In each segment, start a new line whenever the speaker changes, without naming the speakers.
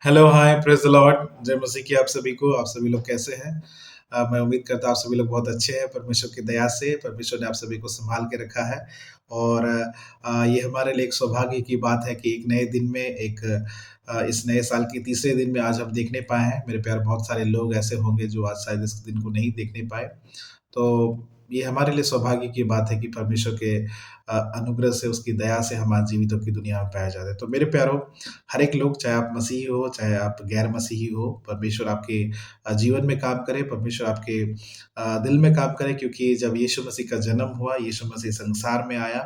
Hello, hi, praise the Lord, जय मसीह की आप सभी को। आप सभी लोग कैसे हैं? मैं उम्मीद करता हूँ आप सभी लोग बहुत अच्छे हैं। परमेश्वर की दया से परमेश्वर ने आप सभी को सँभाल के रखा है और ये हमारे लिए एक सौभाग्य की बात है कि एक नए दिन में इस नए साल के तीसरे दिन में आज हम देखने पाए हैं। मेरे प्यारे बहुत सारे लोग ऐसे होंगे जो आज शायद इस दिन को नहीं देखने पाए। तो ये हमारे लिए सौभाग्य की बात है कि परमेश्वर के अनुग्रह से, उसकी दया से हम आज जीवितों की दुनिया में पाए जाते हैं। तो मेरे प्यारो, हर एक लोग, चाहे आप मसीही हो, चाहे आप गैर मसीही हो, परमेश्वर आपके जीवन में काम करे, परमेश्वर आपके दिल में काम करे, क्योंकि जब यीशु मसीह का जन्म हुआ, यीशु मसीह संसार में आया,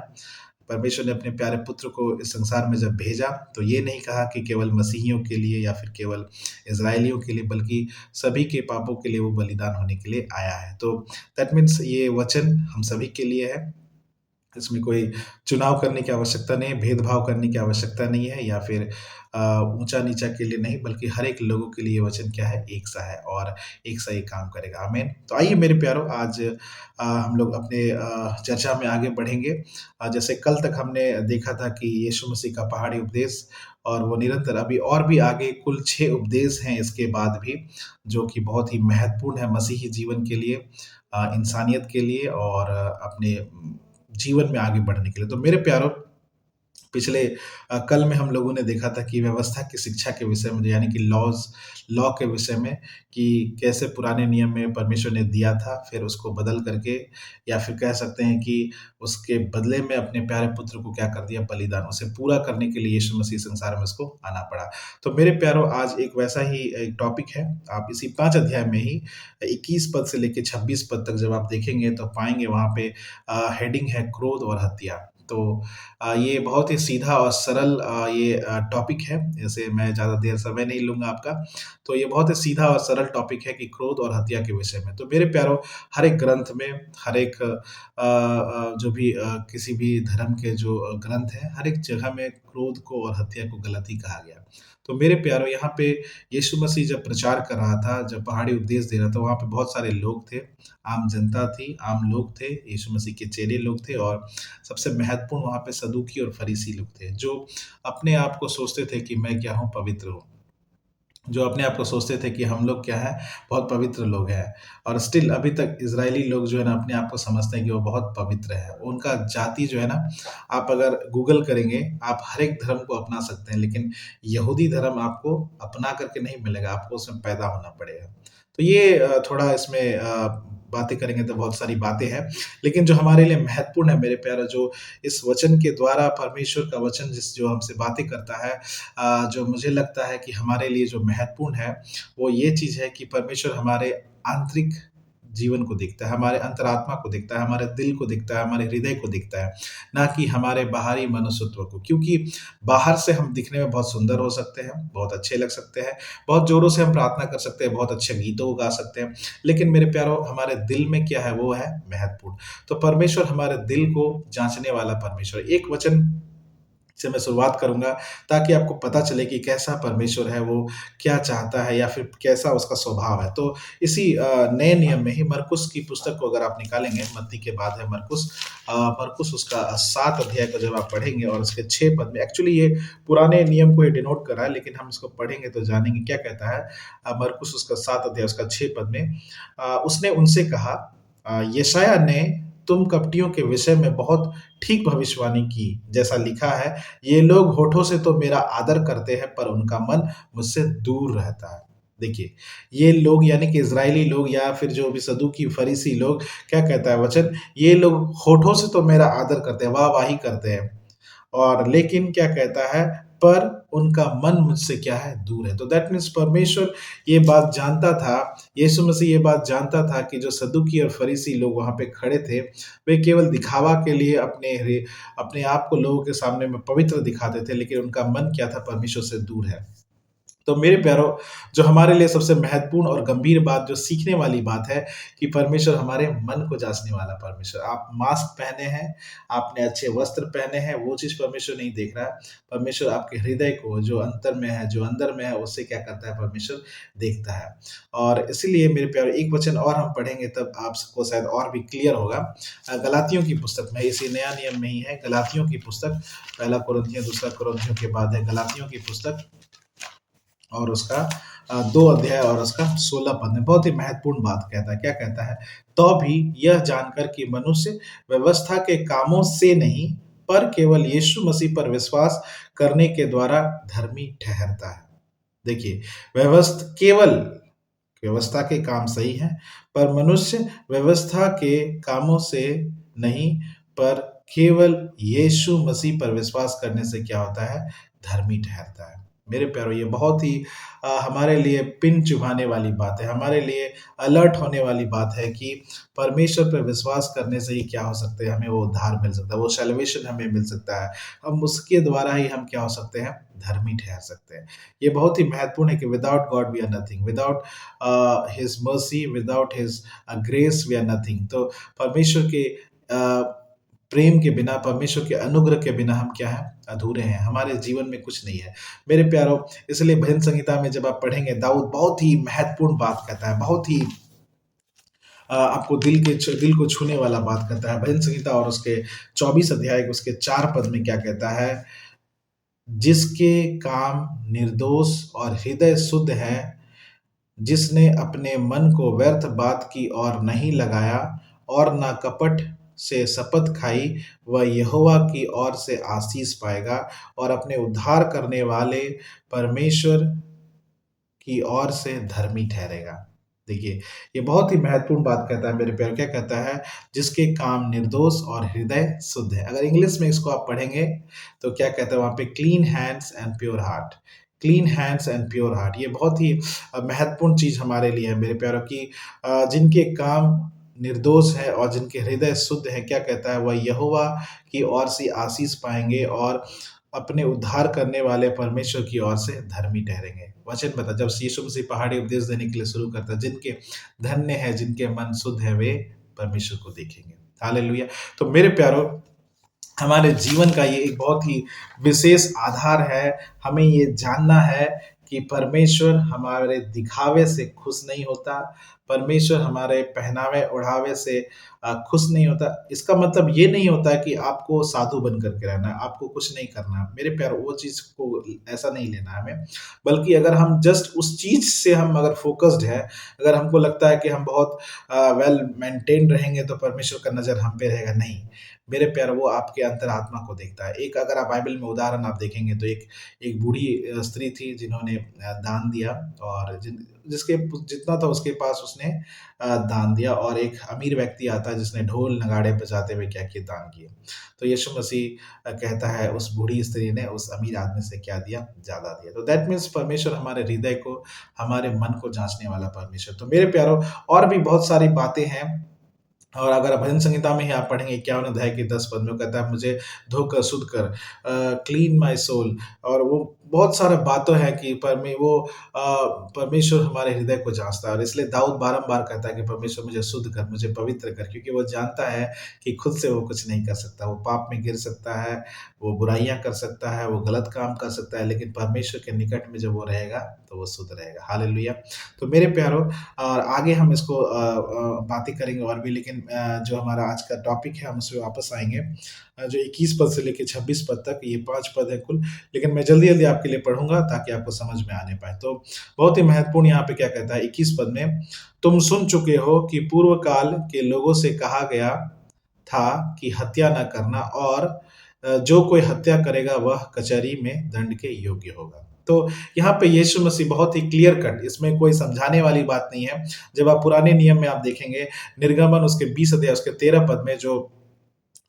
परमेश्वर ने अपने प्यारे पुत्र को इस संसार में जब भेजा, तो ये नहीं कहा कि केवल मसीहियों के लिए या फिर केवल इज़राइलियों के लिए, बल्कि सभी के पापों के लिए वो बलिदान होने के लिए आया है। तो दैट मीन्स ये वचन हम सभी के लिए है। इसमें कोई चुनाव करने की आवश्यकता नहीं है, भेदभाव करने की आवश्यकता नहीं है, या फिर ऊँचा-नीचा के लिए नहीं, बल्कि हर एक लोगों के लिए ये वचन क्या है, एक सा है और एक सा ये काम करेगा। आमीन। तो आइए मेरे प्यारो, आज हम लोग अपने चर्चा में आगे बढ़ेंगे। जैसे कल तक हमने देखा था कि यीशु मसीह का पहाड़ी उपदेश, और वो निरंतर अभी और भी आगे कुल 6 उपदेश हैं इसके बाद भी, जो कि बहुत ही महत्वपूर्ण है मसीही जीवन के लिए, इंसानियत के लिए और अपने जीवन में आगे बढ़ने के लिए। तो मेरे प्यारो, पिछले कल में हम लोगों ने देखा था कि व्यवस्था की शिक्षा के विषय में, यानी कि लॉ के विषय में, कि कैसे पुराने नियम में परमेश्वर ने दिया था, फिर उसको बदल करके, या फिर कह सकते हैं कि उसके बदले में अपने प्यारे पुत्र को क्या कर दिया, बलिदान। उसे पूरा करने के लिए यीशु मसीह संसार में उसको आना पड़ा। तो मेरे प्यारो, आज एक वैसा ही एक टॉपिक है। आप इसी 5 अध्याय में ही 21 पद से लेके 26 पद तक जब आप देखेंगे तो पाएँगे वहाँ पे हेडिंग है क्रोध और हत्या। तो ये बहुत ही सीधा और सरल ये टॉपिक है। जैसे मैं ज़्यादा देर समय नहीं लूँगा आपका। तो ये बहुत ही सीधा और सरल टॉपिक है कि क्रोध और हत्या के विषय में। तो मेरे प्यारो, हर एक ग्रंथ में, हर एक जो भी किसी भी धर्म के जो ग्रंथ हैं, हर एक जगह में क्रोध को और हत्या को गलत ही कहा गया। तो मेरे प्यारो, यहाँ पे यीशु मसीह जब प्रचार कर रहा था, जब पहाड़ी उपदेश दे रहा था, वहाँ पे बहुत सारे लोग थे, आम जनता थी, आम लोग थे, यीशु मसीह के चेले लोग थे, और सबसे महत्वपूर्ण वहाँ पे सदूकी और फरीसी लोग थे, जो अपने आप को सोचते थे कि मैं क्या हूँ, पवित्र हूँ। जो अपने आप को सोचते थे कि हम लोग क्या हैं, बहुत पवित्र लोग हैं, और स्टिल अभी तक इज़राइली लोग जो है ना, अपने आप को समझते हैं कि वो बहुत पवित्र हैं। उनका जाति जो है ना, आप अगर गूगल करेंगे, आप हर एक धर्म को अपना सकते हैं, लेकिन यहूदी धर्म आपको अपना करके नहीं मिलेगा, आपको उसमें पैदा होना पड़ेगा। तो ये थोड़ा इसमें बातें करेंगे तो बहुत सारी बातें हैं, लेकिन जो हमारे लिए महत्वपूर्ण है मेरे प्यारे, जो इस वचन के द्वारा परमेश्वर का वचन जो हमसे बातें करता है, जो मुझे लगता है कि हमारे लिए जो महत्वपूर्ण है, वो ये चीज़ है कि परमेश्वर हमारे आंतरिक जीवन को देखता है, हमारे अंतरात्मा को देखता है, हमारे दिल को देखता है, हमारे हृदय को देखता है, ना कि हमारे बाहरी मनुष्यत्व को। क्योंकि बाहर से हम दिखने में बहुत सुंदर हो सकते हैं, बहुत अच्छे लग सकते हैं, बहुत ज़ोरों से हम प्रार्थना कर सकते हैं, बहुत अच्छे गीतों को गा सकते हैं, लेकिन मेरे प्यारो, हमारे दिल में क्या है, वो है महत्वपूर्ण। तो परमेश्वर हमारे दिल को जाँचने वाला परमेश्वर है। एक वचन से मैं शुरुआत करूँगा, ताकि आपको पता चले कि कैसा परमेश्वर है, वो क्या चाहता है, या फिर कैसा उसका स्वभाव है। तो इसी नए नियम में ही मरकुस की पुस्तक को अगर आप निकालेंगे, मत्ती के बाद है मरकुस, मरकुस उसका 7 अध्याय को जब आप पढ़ेंगे और उसके 6 पद में, एक्चुअली ये पुराने नियम को ही डिनोट कर रहा है, लेकिन हम इसको पढ़ेंगे तो जानेंगे क्या कहता है। मरकुस उसका 7 अध्याय उसका 6 पद में, उसने उनसे कहा, यशायाह ने तुम कपटियों के विषय में बहुत ठीक भविष्यवाणी की, जैसा लिखा है, ये लोग होठों से तो मेरा आदर करते हैं, पर उनका मन मुझसे दूर रहता है। देखिए, ये लोग यानी कि इज़राइली लोग, या फिर जो भी सदूकी फरीसी लोग, क्या कहता है वचन, ये लोग होठों से तो मेरा आदर करते हैं, वाह-वाही करते हैं, और लेकिन क्या कहता है, पर उनका मन मुझसे क्या है, दूर है। तो दैट मीन्स परमेश्वर ये बात जानता था, यीशु मसीह ये बात जानता था कि जो सदूकी और फरीसी लोग वहाँ पे खड़े थे, वे केवल दिखावा के लिए अपने आप को लोगों के सामने में पवित्र दिखाते थे, लेकिन उनका मन क्या था, परमेश्वर से दूर है। तो मेरे प्यारो, जो हमारे लिए सबसे महत्वपूर्ण और गंभीर बात, जो सीखने वाली बात है, कि परमेश्वर हमारे मन को जाँचने वाला परमेश्वर। आप मास्क पहने हैं, आपने अच्छे वस्त्र पहने हैं, वो चीज़ परमेश्वर नहीं देख रहा है। परमेश्वर आपके हृदय को, जो अंतर में है, जो अंदर में है, उससे क्या करता है, परमेश्वर देखता है। और इसीलिए मेरे प्यारे, एक वचन और हम पढ़ेंगे तब आप सबको शायद और भी क्लियर होगा। गलातियों की पुस्तक में, इसी नया नियम में ही है, गलातियों की पुस्तक, पहला कुरिन्थियों, दूसरा कुरिन्थियों के बाद है गलातियों की पुस्तक, और उसका 2 अध्याय और उसका 16 पद में बहुत ही महत्वपूर्ण बात कहता है। क्या कहता है? तो भी यह जानकर कि मनुष्य व्यवस्था के कामों से नहीं, पर केवल यीशु मसीह पर विश्वास करने के द्वारा धर्मी ठहरता है। देखिए, केवल व्यवस्था के काम सही हैं, पर मनुष्य व्यवस्था के कामों से नहीं, पर केवल यीशु मसीह पर विश्वास करने से क्या होता है? धर्मी ठहरता है। मेरे प्यारों, ये बहुत ही हमारे लिए पिन चुभाने वाली बात है, हमारे लिए अलर्ट होने वाली बात है कि परमेश्वर पर विश्वास करने से ही क्या हो सकता है? हमें वो उद्धार मिल सकता है, वो सैल्वेशन हमें मिल सकता है। हम उसके द्वारा ही हम क्या हो सकते हैं? धर्मी ठहर सकते हैं। ये बहुत ही महत्वपूर्ण है कि without God we are nothing, without his mercy, without his grace we are nothing. तो परमेश्वर के प्रेम के बिना, परमेश्वर के अनुग्रह के बिना हम क्या हैं? अधूरे हैं, हमारे जीवन में कुछ नहीं है। मेरे प्यारों, इसलिए भजन संहिता में जब आप पढ़ेंगे, दाऊद बहुत ही महत्वपूर्ण बात कहता है, बहुत ही आपको दिल को छूने वाला बात कहता है। भजन संहिता और उसके 24 अध्याय के उसके 4 पद में क्या कहता है? जिसके काम निर्दोष और हृदय शुद्ध है, जिसने अपने मन को व्यर्थ बात की ओर नहीं लगाया और ना कपट से शपथ खाई, वह यहोवा की ओर से आशीष पाएगा और अपने उद्धार करने वाले परमेश्वर की ओर से धर्मी ठहरेगा। देखिए, ये बहुत ही महत्वपूर्ण बात कहता है मेरे प्यारे, क्या कहता है? जिसके काम निर्दोष और हृदय शुद्ध है। अगर इंग्लिश में इसको आप पढ़ेंगे तो क्या कहता है वहाँ पे? Clean hands and pure heart. Clean hands and pure heart, ये बहुत ही महत्वपूर्ण चीज़ हमारे लिए है मेरे प्यारों की जिनके काम निर्दोष है और जिनके हृदय शुद्ध है, क्या कहता है? वह यहोवा की ओर से आशीष पाएँगे और अपने उद्धार करने वाले परमेश्वर की ओर से धर्मी ठहरेंगे। वचन बता, जब यीशु मसीह पहाड़ी उपदेश देने के लिए शुरू करता है, जिनके धन्य है, जिनके मन शुद्ध है, वे परमेश्वर को देखेंगे। हालेलुया! तो मेरे प्यारों, हमारे जीवन का ये एक बहुत ही विशेष आधार है। हमें ये जानना है कि परमेश्वर हमारे दिखावे से खुश नहीं होता, परमेश्वर हमारे पहनावे-ओढ़ावे से खुश नहीं होता। इसका मतलब ये नहीं होता कि आपको साधु बन कर के रहना है, आपको कुछ नहीं करना है। मेरे प्यारों, वो चीज़ को ऐसा नहीं लेना है हमें, बल्कि अगर हम जस्ट उस चीज़ से हम अगर फ़ोकस्ड हैं, अगर हमको लगता है कि हम बहुत वेल मेंटेन्ड रहेंगे तो परमेश्वर का नज़र हम पे रहेगा, नहीं। मेरे प्यारे, वो आपके अंतरात्मा को देखता है। एक अगर आप बाइबल में उदाहरण आप देखेंगे तो एक एक बूढ़ी स्त्री थी जिन्होंने दान दिया और जिसके जितना था उसके पास उसने दान दिया, और एक अमीर व्यक्ति आता है जिसने ढोल नगाड़े बजाते हुए क्या किए? दान किए। तो यीशु मसीह कहता है उस बूढ़ी स्त्री ने उस अमीर आदमी से क्या दिया? ज़्यादा दिया। तो दैट मीन्स परमेश्वर हमारे हृदय को, हमारे मन को जाँचने वाला परमेश्वर। तो मेरे प्यारों, और भी बहुत सारी बातें हैं, और अगर भजन संहिता में ही आप पढ़ेंगे 51 अध्याय के 10 पद में, वो कहता है मुझे धोकर शुद्ध कर, क्लीन माय सोल। और वो बहुत सारा बातें हैं कि परमेश्वर हमारे हृदय को जाँचता है, और इसलिए दाऊद बारंबार कहता है कि परमेश्वर मुझे शुद्ध कर, मुझे पवित्र कर, क्योंकि वो जानता है कि खुद से वो कुछ नहीं कर सकता। वो पाप में गिर सकता है, वो बुराइयाँ कर सकता है, वो गलत काम कर सकता है, लेकिन परमेश्वर के निकट में जब वो रहेगा तो वो शुद्ध रहेगा। हालेलुया! तो मेरे प्यारों, और आगे हम इसको बातें करेंगे और भी, लेकिन जो हमारा आज का टॉपिक है हम उसमें वापस आएँगे। जो 21 पद से लेके 26 पद तक, ये 5 पद है कुल, लेकिन मैं जल्दी-जल्दी आपके लिए पढ़ूँगा ताकि आपको समझ में आने पाए। तो बहुत ही महत्वपूर्ण यहाँ पे क्या कहता है 21 पद में, तुम सुन चुके हो कि पूर्व काल के लोगों से कहा गया था कि हत्या न करना, और जो कोई हत्या करेगा वह कचहरी में दंड के योग्य होगा। तो यहाँ पे यीशु मसीह बहुत ही क्लियर कट, इसमें कोई समझाने वाली बात नहीं है। जब आप पुराने नियम में आप देखेंगे, निर्गमन उसके 20 अध्याय उसके 13 पद में जो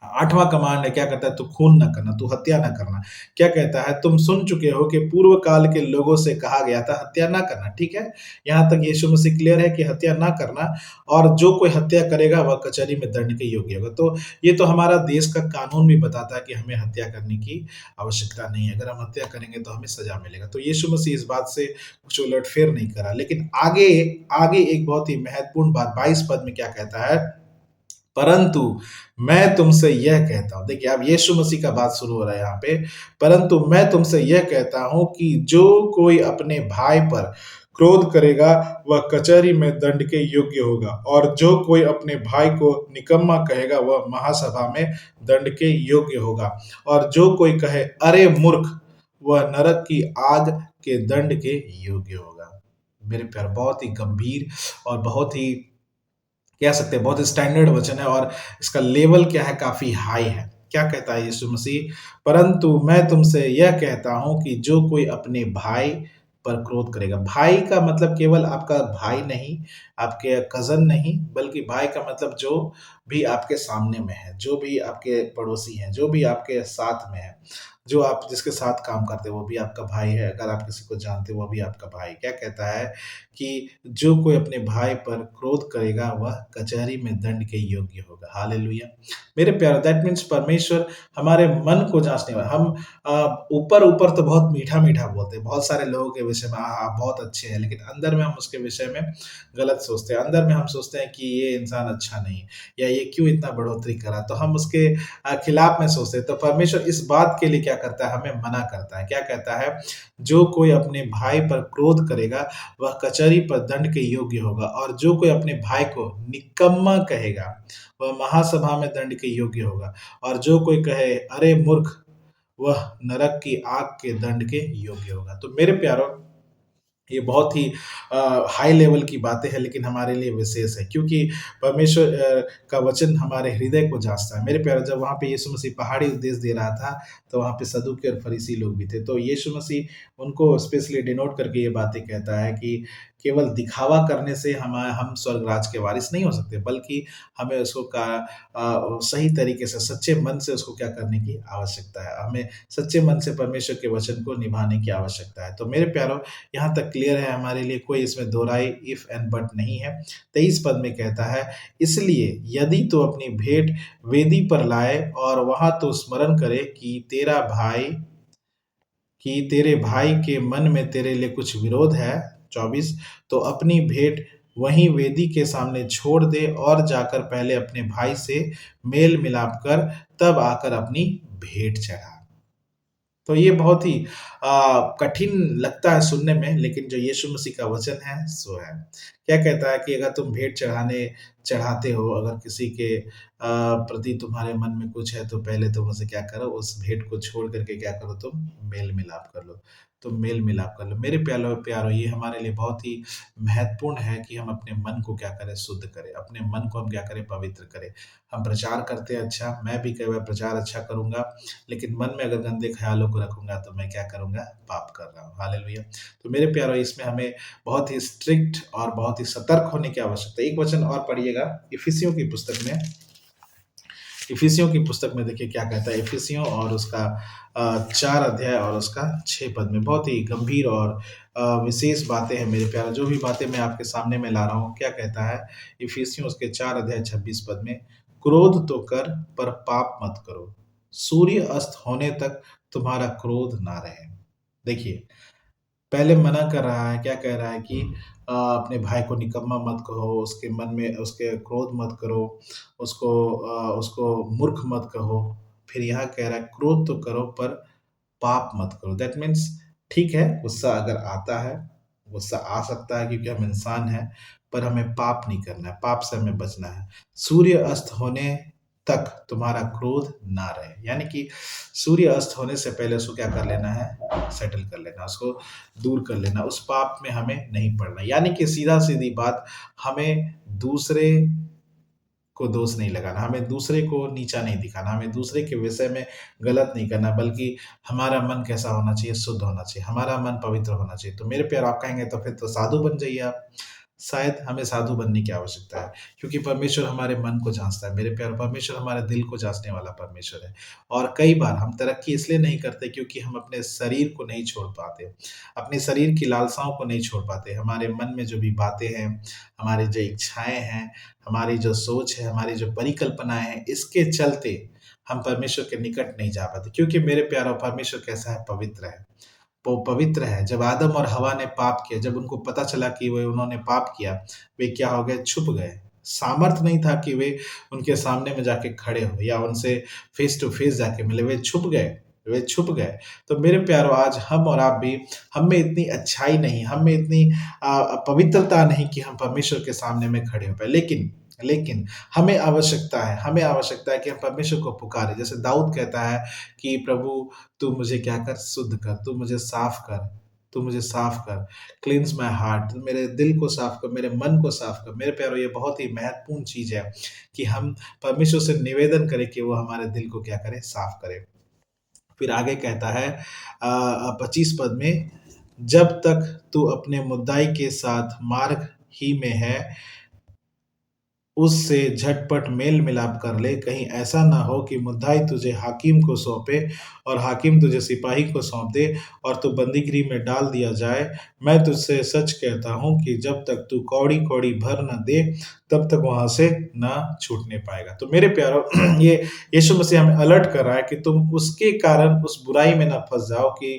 8वां कमांड है, क्या कहता है? तू खून ना करना, तू हत्या ना करना। क्या कहता है? तुम सुन चुके हो कि पूर्व काल के लोगों से कहा गया था हत्या ना करना, ठीक है? यहाँ तक यीशु मसीह क्लियर है कि हत्या ना करना, और जो कोई हत्या करेगा वह कचहरी में दंड के योग्य होगा। तो ये तो हमारा देश का कानून भी बताता है कि हमें हत्या करने की आवश्यकता नहीं है। अगर हम हत्या करेंगे तो हमें सज़ा मिलेगा। तो यीशु मसीह इस बात से कुछ उलट-फेर नहीं करा। लेकिन आगे आगे एक बहुत ही महत्वपूर्ण बात 22 पद में क्या कहता है? परंतु मैं तुमसे यह कहता हूँ, देखिए अब यीशु मसीह का बात शुरू हो रहा है यहाँ पे, परंतु मैं तुमसे यह कहता हूँ कि जो कोई अपने भाई पर क्रोध करेगा वह कचहरी में दंड के योग्य होगा, और जो कोई अपने भाई को निकम्मा कहेगा वह महासभा में दंड के योग्य होगा, और जो कोई कहे अरे मूर्ख, वह नरक की आग के दंड के योग्य होगा। मेरे प्यारे बहुत ही गंभीर और बहुत ही कह सकते हैं बहुत स्टैंडर्ड वचन है और इसका लेवल क्या है काफ़ी हाई है। क्या कहता है यीशु मसीह? परंतु मैं तुमसे यह कहता हूँ कि जो कोई अपने भाई पर क्रोध करेगा, भाई का मतलब केवल आपका भाई नहीं, आपके कज़न नहीं, बल्कि भाई का मतलब जो भी आपके सामने में है, जो भी आपके पड़ोसी हैं, जो भी आपके साथ में है, जो आप जिसके साथ काम करते हो वो भी आपका भाई है, अगर आप किसी को जानते हो वो भी आपका भाई। क्या कहता है कि जो कोई अपने भाई पर क्रोध करेगा वह कचहरी में दंड के योग्य होगा। हालेलुया! मेरे प्यारे दैट मीन्स परमेश्वर हमारे मन को जाँचने वाला हम ऊपर-ऊपर तो बहुत मीठा-मीठा बोलते हैं, बहुत सारे लोगों के विषय में आप बहुत अच्छे हैं, लेकिन अंदर में हम उसके विषय में गलत सोचते हैं। अंदर में हम सोचते हैं कि ये इंसान अच्छा नहीं है या ये क्यों इतना बढ़ोतरी करा, तो हम उसके खिलाफ में सोचते हैं। तो परमेश्वर इस बात के लिए क्या करता है, हमें मना करता है। क्या कहता है? जो कोई अपने भाई पर क्रोध करेगा वह कचहरी पर दंड के योग्य होगा और जो कोई अपने भाई को निकम्मा कहेगा, वह महासभा में दंड के योग्य होगा और जो कोई कहे, "अरे मूर्ख!" वह नरक की आग के दंड के योग्य होगा। तो मेरे प्यारों ये बहुत ही हाई लेवल की बातें हैं लेकिन हमारे लिए विशेष है क्योंकि परमेश्वर का वचन हमारे हृदय को जाँचता है। मेरे प्यारे जब वहाँ पे यीशु मसीह पहाड़ी उपदेश दे रहा था, तो वहाँ पे सदूकी और फरीसी लोग भी थे। तो यीशु मसीह उनको स्पेशली डिनोट करके ये बातें कहता है कि केवल दिखावा करने से हम स्वर्ग राज के वारिस नहीं हो सकते, बल्कि हमें उसको सही तरीके से सच्चे मन से उसको क्या करने की आवश्यकता है। हमें सच्चे मन से परमेश्वर के वचन को निभाने की आवश्यकता है। तो मेरे प्यारों यहाँ तक क्लियर है हमारे लिए कोई इसमें दो राय इफ एंड बट नहीं है। 23 पद में कहता है इसलिए यदि तू अपनी भेंट वेदी पर लाए और वहाँ तो स्मरण करे कि तेरे भाई के मन में तेरे लिए कुछ विरोध है। 24 तो अपनी भेंट वहीं वेदी के सामने छोड़ दे और जाकर पहले अपने भाई से मेल मिलाप कर तब आकर अपनी भेंट चढ़ा। तो ये बहुत ही कठिन लगता है सुनने में, लेकिन जो यीशु मसीह का वचन है, सो है। क्या कहता है कि अगर तुम भेंट चढ़ाते हो, अगर किसी के प्रति तुम्हारे मन में कुछ है, तो पहले तुम उसे क्या करो, उस भेंट को छोड़ कर के क्या करो तुम, मेल-मिलाप कर लो। तुम मेल-मिलाप कर लो। मेरे प्यारो ये हमारे लिए बहुत ही महत्वपूर्ण है कि हम अपने मन को क्या करें, शुद्ध करें। अपने मन को हम क्या करें, पवित्र करें। हम प्रचार करते हैं अच्छा, मैं भी कई बार प्रचार अच्छा करूँगा, लेकिन मन में अगर गंदे ख़्यालों को रखूँगा तो मैं क्या करूँगा? पाप कर रहा हूँ। हालेलुया! तो मेरे प्यारो इसमें हमें बहुत ही स्ट्रिक्ट और बहुत ही सतर्क होने की आवश्यकता है। एक वचन और पढ़िएगा इफिसियों की पुस्तक में देखिए क्या कहता है इफिसियों और उसका 4 अध्याय और उसका 6 पद में बहुत ही गंभीर और विशेष बातें हैं मेरे प्यारे। जो भी बातें मैं आपके सामने में ला रहा हूँ, क्या कहता है इफिसियों उसके 4 अध्याय 26 पद में, क्रोध तो कर पर पाप मत करो। सूर्य अस्त होने तक तुम्हारा क्रोध ना रहे। देखिए, पहले मना कर रहा है, क्या कह रहा है कि अपने भाई को निकम्मा मत कहो, उसके मन में उसके क्रोध मत करो, उसको मूर्ख मत कहो। फिर यहाँ कह रहा है क्रोध तो करो पर पाप मत करो। दैट मीन्स ठीक है, गुस्सा अगर आता है, गुस्सा आ सकता है क्योंकि हम इंसान हैं, पर हमें पाप नहीं करना है, पाप से हमें बचना है। सूर्य अस्त होने तक तुम्हारा क्रोध ना रहे, यानी कि सूर्य अस्त होने से पहले उसको क्या कर लेना है, सेटल कर लेना, उसको दूर कर लेना, उस पाप में हमें नहीं पड़ना। यानी कि सीधा-सीधी बात, हमें दूसरे को दोष नहीं लगाना, हमें दूसरे को नीचा नहीं दिखाना, हमें दूसरे के विषय में गलत नहीं करना, बल्कि हमारा मन कैसा होना चाहिए, शुद्ध होना चाहिए, हमारा मन पवित्र होना चाहिए। तो मेरे प्यारे आप कहेंगे तो फिर तो साधु बन जाइए आप। शायद हमें साधु बनने की आवश्यकता है, क्योंकि परमेश्वर हमारे मन को जाँचता है। मेरे प्यारे परमेश्वर हमारे दिल को जाँचने वाला परमेश्वर है। और कई बार हम तरक्की इसलिए नहीं करते क्योंकि हम अपने शरीर को नहीं छोड़ पाते, अपने शरीर की लालसाओं को नहीं छोड़ पाते। हमारे मन में जो भी बातें हैं, हमारी जो इच्छाएँ हैं, हमारी जो सोच है, हमारी जो परिकल्पनाएँ हैं, इसके चलते हम परमेश्वर के निकट नहीं जा पाते क्योंकि मेरे प्यारो परमेश्वर कैसा है? पवित्र है। वो पवित्र है। जब आदम और हवा ने पाप किया, जब उनको पता चला कि वे उन्होंने पाप किया, वे क्या हो गए? छुप गए। सामर्थ नहीं था कि वे उनके सामने में जाके खड़े हों या उनसे फ़ेस टू फ़ेस जाके मिले, वे छुप गए। तो मेरे प्यारो आज हम और आप भी, हम में इतनी अच्छाई नहीं, हम में इतनी पवित्रता नहीं कि हम परमेश्वर के सामने में खड़े हो पाएँ। लेकिन हमें आवश्यकता है कि हम परमेश्वर को पुकारें। जैसे दाऊद कहता है कि प्रभु तू मुझे क्या कर? शुद्ध कर, तू मुझे साफ कर, तू मुझे साफ कर, क्लींस माय हार्ट, मेरे दिल को साफ कर, मेरे मन को साफ कर। मेरे प्यारो ये बहुत ही महत्वपूर्ण चीज़ है कि हम परमेश्वर से निवेदन करें कि वो हमारे दिल को क्या करे, साफ करे। फिर आगे कहता है 25 पद में, जब तक तू अपने मुद्दाई के साथ मार्ग ही में है, उससे झटपट मेल मिलाप कर ले, कहीं ऐसा ना हो कि मुद्दाई तुझे हाकिम को सौंपे और हाकिम तुझे सिपाही को सौंप दे और तू बंदीगृह में डाल दिया जाए। मैं तुझसे सच कहता हूँ कि जब तक तू कौड़ी कौड़ी भर न दे, तब तक वहां से ना छूटने पाएगा। तो मेरे प्यारो ये यीशु मसीह हमें अलर्ट कर रहा है कि तुम उसके कारण उस बुराई में ना फंस जाओ कि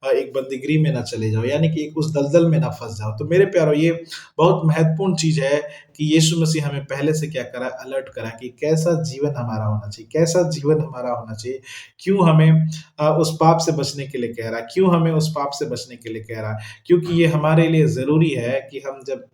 एक बंदीगृह में ना चले जाओ, यानी कि एक उस दलदल में ना फंस जाओ। तो मेरे प्यारो ये बहुत महत्वपूर्ण चीज है कि यीशु मसीह हमें पहले से क्या करा, अलर्ट करा कि कैसा जीवन हमारा होना चाहिए, कैसा जीवन हमारा होना चाहिए। क्यों हमें उस पाप से बचने के लिए कह रहा है, क्यों हमें उस पाप से बचने के लिए कह रहा है, क्योंकि ये हमारे लिए ज़रूरी है कि हम जब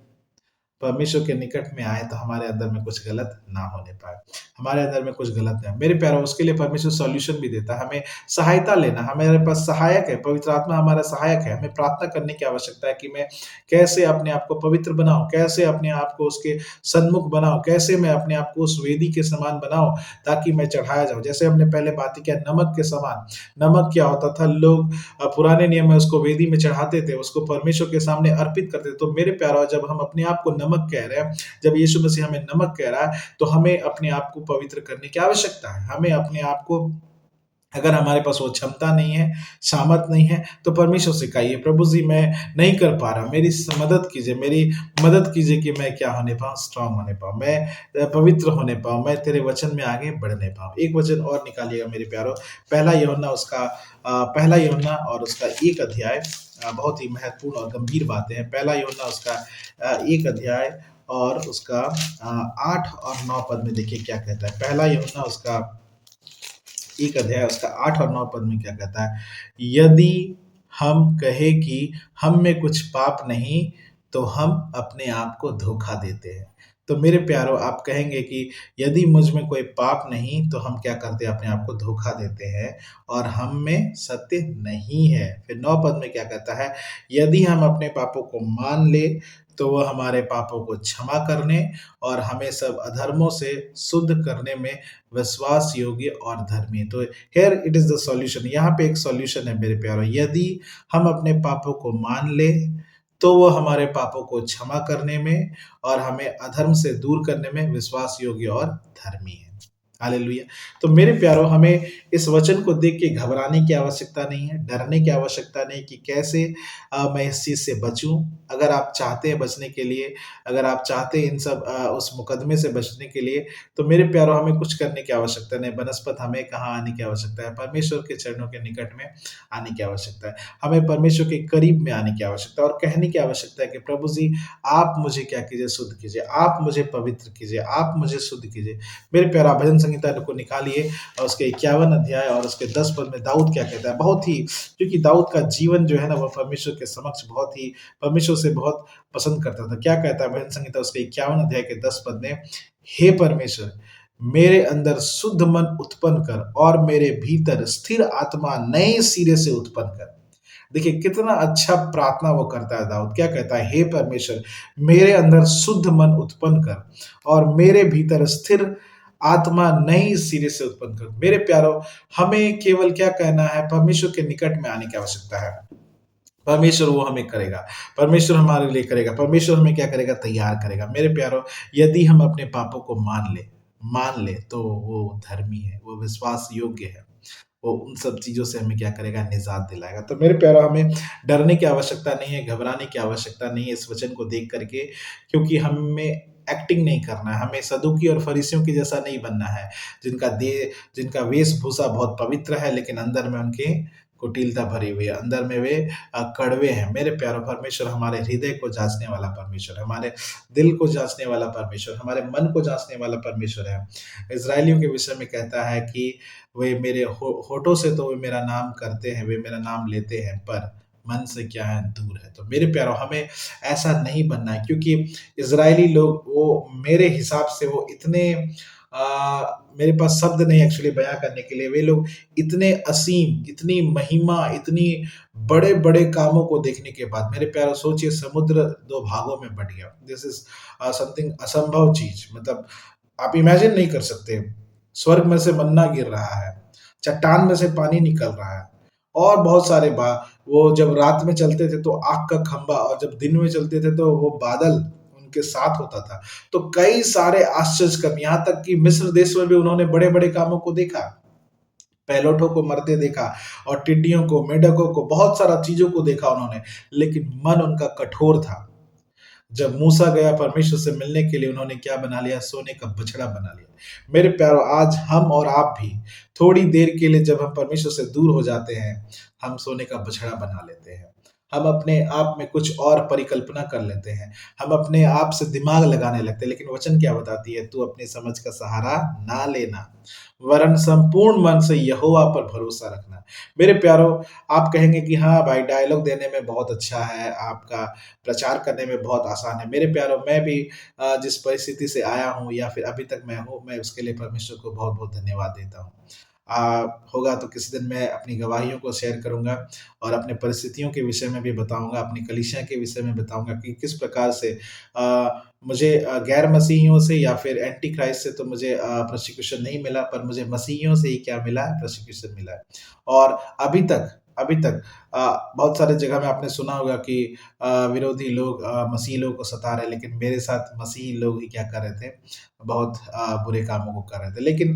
परमेश्वर के निकट में आए तो हमारे अंदर में कुछ गलत ना होने पाए, हमारे अंदर में कुछ गलत ना है। मेरे प्यारो उसके लिए परमेश्वर सॉल्यूशन भी देता है, हमें सहायता लेना, हमारे पास सहायक है, पवित्र आत्मा हमारा सहायक है। हमें प्रार्थना करने की आवश्यकता है कि मैं कैसे अपने आप को पवित्र बनाऊँ, कैसे अपने आप को उसके सन्मुख बनाऊँ, कैसे मैं अपने आप को उस वेदी के समान बनाऊँ ताकि मैं चढ़ाया जाऊँ। जैसे हमने पहले बातें किया नमक के समान, नमक क्या होता था, लोग पुराने नियम में उसको वेदी में चढ़ाते थे, उसको परमेश्वर के सामने अर्पित करते थे। तो मेरे प्यारो जब हम अपने आप को नमक कह रहे हैं, जब यीशु मसीह हमें नमक कह रहा है, तो हमें अपने आप को पवित्र करने की आवश्यकता है। हमें अपने आप को, अगर हमारे पास वो क्षमता नहीं है, सामर्थ नहीं है, तो परमेश्वर से कहिए, प्रभु जी मैं नहीं कर पा रहा, मेरी मेरी मदद कीजिए कि मैं क्या होने पाऊँ, स्ट्रॉन्ग होने पाऊँ, मैं पवित्र होने पाऊँ, मैं तेरे वचन में आगे बढ़ने पाऊँ। एक वचन और निकालिएगा मेरे प्यारो, पहला यूहन्ना और उसका 1 अध्याय, बहुत ही महत्वपूर्ण और गंभीर बातें हैं। पहला यूहन्ना उसका 1 अध्याय और उसका 8 और 9 पद में देखिए क्या कहता है। पहला यूहन्ना उसका 1 अध्याय उसका 8 और 9 पद में क्या कहता है, यदि हम कहें कि हम में कुछ पाप नहीं, तो हम अपने आप को धोखा देते हैं। तो मेरे प्यारो आप कहेंगे कि यदि मुझ में कोई पाप नहीं, तो हम क्या करते हैं, अपने आप को धोखा देते हैं और हम में सत्य नहीं है। फिर 9 पद में क्या कहता है, यदि हम अपने पापों को मान ले, तो वह हमारे पापों को क्षमा करने और हमें सब अधर्मों से शुद्ध करने में विश्वास योग्य और धर्मी है। तो here it is the solution, यहाँ पे एक सॉल्यूशन है मेरे प्यारो, यदि हम अपने पापों को मान ले, तो वो हमारे पापों को क्षमा करने में और हमें अधर्म से दूर करने में विश्वास योग्य और धर्मी है। हालेलुया। तो मेरे प्यारो हमें इस वचन को देख के घबराने की आवश्यकता नहीं है, डरने की आवश्यकता नहीं कि कैसे मैं इस चीज़ से बचूँ। अगर आप चाहते हैं बचने के लिए, अगर आप चाहते हैं इन सब उस मुकदमे से बचने के लिए, तो मेरे प्यारो हमें कुछ करने की आवश्यकता नहीं। बनस्पत हमें कहाँ आने की आवश्यकता है? परमेश्वर के चरणों के निकट में आने की आवश्यकता है। हमें परमेश्वर के करीब में आने की आवश्यकता है और कहने की आवश्यकता है कि प्रभु जी आप मुझे क्या कीजिए? शुद्ध कीजिए, आप मुझे पवित्र कीजिए, आप मुझे शुद्ध कीजिए। मेरे प्यारा भजन संहिता को निकालिए और उसके 51 अध्याय और उसके 10 पद में दाऊद क्या कहता है, बहुत ही, क्योंकि दाऊद का जीवन जो है ना, वो परमेश्वर के समक्ष बहुत ही, परमेश्वर से बहुत पसंद करता था। क्या कहता है भजन संहिता उसके 51 अध्याय के 10 पद में, हे परमेश्वर, मेरे अंदर शुद्ध मन उत्पन्न कर और मेरे भीतर स्थिर आत्मा नए सिरे से उत्पन्न कर। देखिए कितना अच्छा प्रार्थना वो करता है दाऊद। क्या कहता है, हे परमेश्वर, मेरे अंदर शुद्ध मन उत्पन्न कर और मेरे भीतर स्थिर आत्मा नई सिरे से उत्पन्न कर। मेरे प्यारो, हमें केवल क्या कहना है, परमेश्वर के निकट में आने की आवश्यकता है। परमेश्वर वो हमें करेगा, परमेश्वर हमारे लिए करेगा, परमेश्वर हमें क्या करेगा, तैयार करेगा। मेरे प्यारो, यदि हम अपने पापों को मान ले तो वो धर्मी है, वो विश्वास योग्य है, वो उन सब चीज़ों से हमें क्या करेगा, निजात दिलाएगा। तो मेरे प्यारो हमें डरने की आवश्यकता नहीं है, घबराने की आवश्यकता नहीं है इस वचन को देख करके, क्योंकि हमें एक्टिंग नहीं करना है, हमें सदूकी और फरीसियों के जैसा नहीं बनना है, जिनका वेशभूषा बहुत पवित्र है, लेकिन अंदर में उनके कुटिलता भरी हुई है, अंदर में वे कड़वे हैं। मेरे प्यारो, परमेश्वर हमारे हृदय को जाँचने वाला परमेश्वर है, हमारे दिल को जाँचने वाला परमेश्वर, हमारे मन को जाँचने वाला परमेश्वर है। इज़राइलियों के विषय में कहता है कि वे मेरे होठों से तो वे मेरा नाम करते हैं, वे मेरा नाम लेते हैं, पर मन से क्या है, दूर है। तो मेरे प्यारो, हमें ऐसा नहीं बनना है, क्योंकि इज़राइली लोग, वो मेरे हिसाब से वो इतने मेरे पास शब्द नहीं एक्चुअली बयाँ करने के लिए। वे लोग इतने असीम, इतनी महिमा, इतनी बड़े-बड़े कामों को देखने के बाद मेरे प्यारो सोचिए समुद्र 2 भागों में बँट गया। दिस इज़ समथिंग असंभव चीज़ मतलब आप इमेजिन नहीं कर सकते। स्वर्ग में से मन्ना गिर रहा है, चट्टान में से पानी निकल रहा है और बहुत सारे बा वो जब रात में चलते थे तो आग का खंभा और जब दिन में चलते थे तो वो बादल उनके साथ होता था। तो कई सारे आश्चर्य कर्म यहाँ तक कि मिस्र देश में भी उन्होंने बड़े-बड़े कामों को देखा। पैलोठों को मरते देखा और टिड्डियों को, मेंढकों को, बहुत सारा चीज़ों को देखा उन्होंने, लेकिन मन उनका कठोर था। जब मूसा गया परमेश्वर से मिलने के लिए उन्होंने क्या बना लिया? सोने का बछड़ा बना लिया। मेरे प्यारो आज हम और आप भी थोड़ी देर के लिए जब हम परमेश्वर से दूर हो जाते हैं, हम सोने का बछड़ा बना लेते हैं। हम अपने आप में कुछ और परिकल्पना कर लेते हैं। हम अपने आप से दिमाग लगाने लगते हैं, लेकिन वचन क्या बताती है? तू अपनी समझ का सहारा ना लेना, वरन संपूर्ण मन से यहोवा पर भरोसा रखना। मेरे प्यारो आप कहेंगे कि हाँ भाई डायलॉग देने में बहुत अच्छा है, आपका प्रचार करने में बहुत आसान है। मेरे प्यारो मैं भी जिस परिस्थिति से आया हूँ या फिर अभी तक मैं हूँ, मैं उसके लिए परमेश्वर को बहुत-बहुत धन्यवाद देता हूँ। होगा तो किसी दिन मैं अपनी गवाहियों को शेयर करूँगा और अपने परिस्थितियों के विषय में भी बताऊँगा, अपनी कलीसिया के विषय में बताऊँगा कि किस प्रकार से मुझे गैर मसीहियों से या फिर एंटी क्राइस्ट से तो मुझे प्रोसिक्यूशन नहीं मिला, पर मुझे मसीहियों से ही क्या मिला है, प्रोसिक्यूशन मिला है। और अभी तक बहुत सारे जगह में आपने सुना होगा कि विरोधी लोग मसीही लोगों को सता रहे हैं, लेकिन मेरे साथ मसीही लोग ही क्या कर रहे थे, बहुत बुरे कामों को कर रहे थे। लेकिन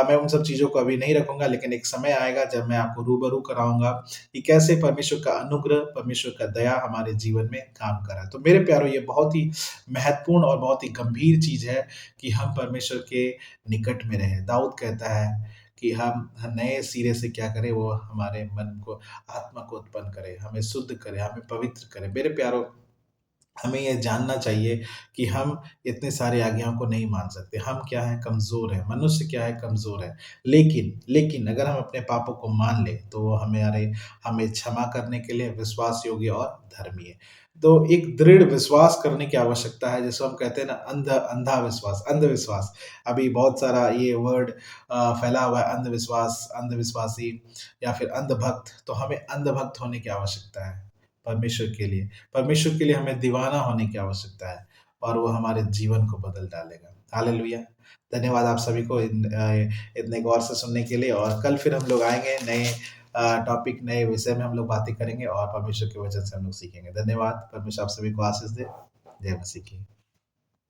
मैं उन सब चीज़ों को अभी नहीं रखूँगा, लेकिन एक समय आएगा जब मैं आपको रूबरू कराऊँगा कि कैसे परमेश्वर का अनुग्रह, परमेश्वर का दया हमारे जीवन में काम कर रहा है। तो मेरे प्यारो ये बहुत ही महत्वपूर्ण और बहुत ही गंभीर चीज़ है कि हम परमेश्वर के निकट में रहें। दाऊद कहता है कि हम नए सिरे से क्या करें, वो हमारे मन को, आत्मा को उत्पन्न करे, हमें शुद्ध करे, हमें पवित्र करे। मेरे प्यारो हमें ये जानना चाहिए कि हम इतने सारे आज्ञाओं को नहीं मान सकते। हम क्या हैं कमज़ोर हैं, मनुष्य क्या है कमज़ोर है। लेकिन अगर हम अपने पापों को मान लें तो वो हमें क्षमा करने के लिए विश्वास योग्य और धर्मी है। तो एक दृढ़ विश्वास करने की आवश्यकता है जिसको हम कहते हैं ना अंधविश्वास। अभी बहुत सारा ये वर्ड फैला हुआ है अंधविश्वास, अंधविश्वासी या फिर अंधभक्त। तो हमें अंधभक्त होने की आवश्यकता है परमेश्वर के लिए। परमेश्वर के लिए हमें दीवाना होने की आवश्यकता है और वो हमारे जीवन को बदल डालेगा। हालेलुया! धन्यवाद आप सभी को इतने गौर से सुनने के लिए और कल फिर हम लोग आएँगे नए टॉपिक, नए विषय में हम लोग बातें करेंगे और परमेश्वर के वचन से हम लोग सीखेंगे। धन्यवाद, परमेश्वर आप सभी को आशीष दे। जय मसीह की।